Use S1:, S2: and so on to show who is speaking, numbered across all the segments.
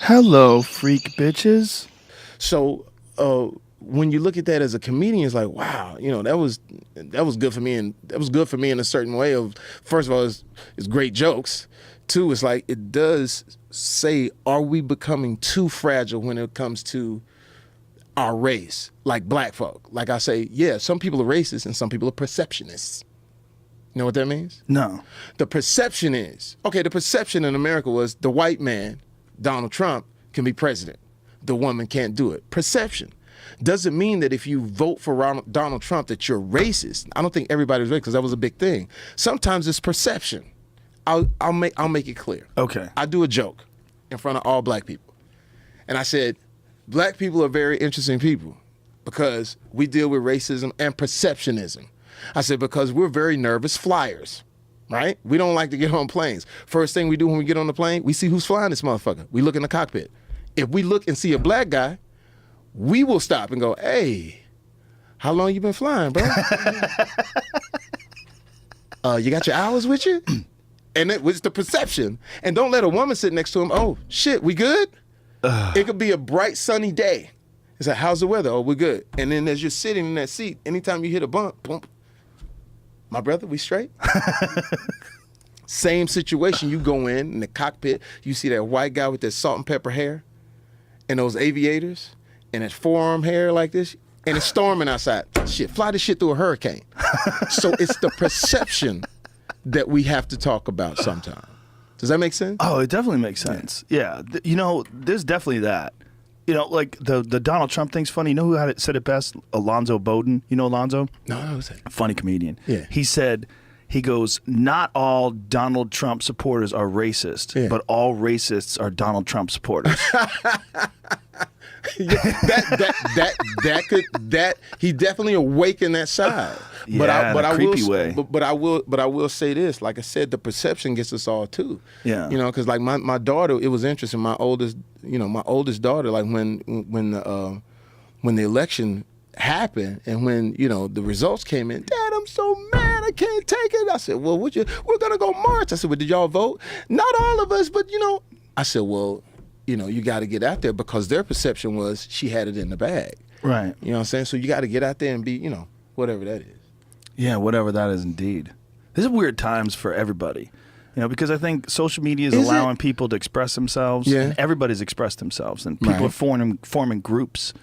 S1: Hello, freak bitches.
S2: So when you look at that as a comedian, it's like, wow, that was good for me, and that was good for me in a certain way. Of first of all, it's great jokes. Two, it's like it does say, are we becoming too fragile when it comes to our race, like black folk? Like I say, yeah, some people are racist and some people are perceptionists. You know what that means?
S1: No.
S2: The perception in America was the white man, Donald Trump, can be president. The woman can't do it. Perception. Doesn't mean that if you vote for Donald Trump that you're racist. I don't think everybody's racist because that was a big thing. Sometimes it's perception. I'll make it clear.
S1: Okay.
S2: I do a joke in front of all black people. And I said, black people are very interesting people because we deal with racism and perceptionism. I said, because we're very nervous flyers, right? We don't like to get on planes. First thing we do when we get on the plane, we see who's flying this motherfucker. We look in the cockpit. If we look and see a black guy, we will stop and go, hey, how long you been flying, bro? You got your hours with you? And it was the perception. And don't let a woman sit next to him, oh, shit, we good? It could be a bright, sunny day. It's like, how's the weather? Oh, we're good. And then as you're sitting in that seat, anytime you hit a bump, boom, my brother, we straight? Same situation. You go in the cockpit, you see that white guy with that salt and pepper hair and those aviators and that forearm hair like this, and it's storming outside. Shit, fly this shit through a hurricane. So it's the perception that we have to talk about sometimes. Does that make sense?
S1: Oh, it definitely makes sense. Yeah. There's definitely that. Like the Donald Trump thing's funny. You know who said it best? Alonzo Bowden. You know Alonzo?
S2: No, who's that?
S1: Funny comedian.
S2: Yeah.
S1: He goes, not all Donald Trump supporters are racist, but all racists are Donald Trump supporters.
S2: He definitely awakened that side.
S1: Yeah,
S2: but
S1: in a creepy way.
S2: But I will say this. Like I said, the perception gets us all too.
S1: Yeah.
S2: Because like my daughter, it was interesting. My oldest daughter, like when the election happened and when the results came in, Dad, I'm so mad, I can't take it. I said, well, we're gonna go march. I said, well, did y'all vote? Not all of us, but I said, well, you got to get out there because their perception was she had it in the bag.
S1: Right.
S2: You know what I'm saying? So you got to get out there and be, whatever that is.
S1: Yeah, whatever that is indeed. This is weird times for everybody. Because I think social media is allowing people to express themselves.
S2: Yeah.
S1: And everybody's expressed themselves. And people are forming groups.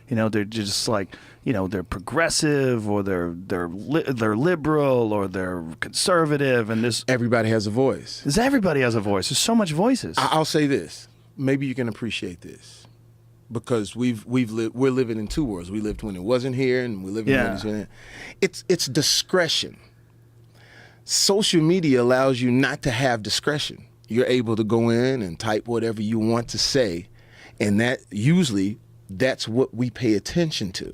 S1: They're just like, they're progressive or they're liberal or they're conservative. And
S2: everybody has a voice.
S1: Everybody has a voice. There's so much voices.
S2: I'll say this. Maybe you can appreciate this. Because we're living in two worlds. We lived when it wasn't here, and we're living when it's here. It's discretion. Social media allows you not to have discretion. You're able to go in and type whatever you want to say, and that's what we pay attention to.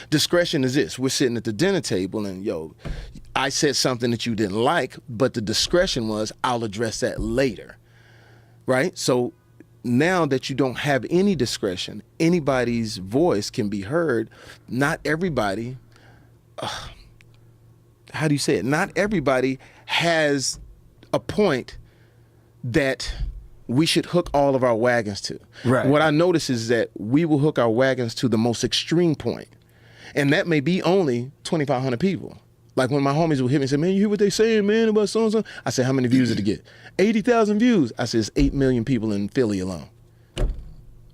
S2: Discretion is this: we're sitting at the dinner table, and I said something that you didn't like, but the discretion was I'll address that later, right? So. Now that you don't have any discretion, anybody's voice can be heard. Not everybody, how do you say it? Not everybody has a point that we should hook all of our wagons to.
S1: Right.
S2: What I notice is that we will hook our wagons to the most extreme point. And that may be only 2,500 people. Like when my homies would hit me and say, man, you hear what they saying, man, about so-and-so? I said, how many views did it get? 80,000 views. I said, it's 8 million people in Philly alone.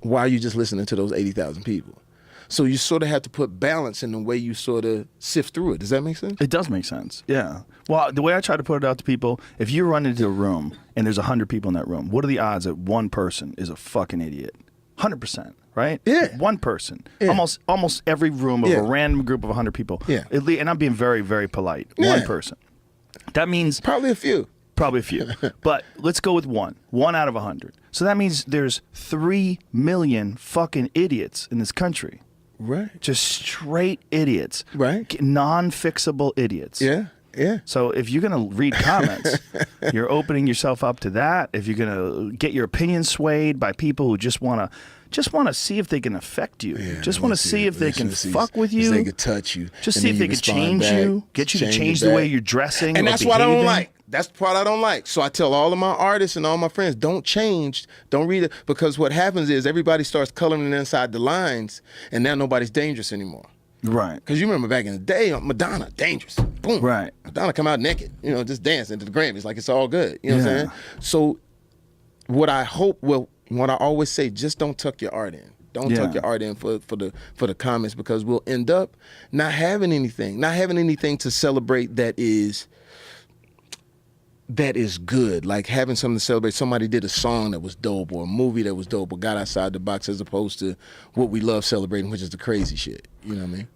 S2: Why are you just listening to those 80,000 people? So you sort of have to put balance in the way you sort of sift through it. Does that make sense?
S1: It does make sense, yeah. Well, the way I try to put it out to people, if you run into a room and there's 100 people in that room, what are the odds that one person is a fucking idiot? 100%. Right?
S2: Yeah.
S1: One person. Yeah. Almost every room of a random group of 100 people.
S2: Yeah.
S1: And I'm being very, very polite.
S2: Yeah.
S1: One person. That means...
S2: Probably a few.
S1: But let's go with one. 1 out of 100. So that means there's 3 million fucking idiots in this country.
S2: Right.
S1: Just straight idiots.
S2: Right.
S1: Non-fixable idiots.
S2: Yeah. Yeah.
S1: So if you're going to read comments, you're opening yourself up to that. If you're going to get your opinion swayed by people who just want to see if they can affect you.
S2: Yeah,
S1: just want to see if they can fuck with you.
S2: If they can touch you.
S1: Just see if they can change you, get you to change the way you're dressing.
S2: And
S1: or
S2: that's what I don't
S1: behaving.
S2: like. That's the part I don't like. So I tell all of my artists and all my friends, don't change, don't read it, because what happens is everybody starts coloring inside the lines, and now nobody's dangerous anymore.
S1: Right.
S2: Because you remember back in the day, Madonna, dangerous. Boom.
S1: Right.
S2: Madonna come out naked, just dancing to the Grammys like it's all good. You know what I'm saying? So what I always say, just don't tuck your art in. Don't tuck your art in for the comments, because we'll end up not having anything to celebrate that is good, like having something to celebrate. Somebody did a song that was dope, or a movie that was dope, or got outside the box, as opposed to what we love celebrating, which is the crazy shit. You know what I mean?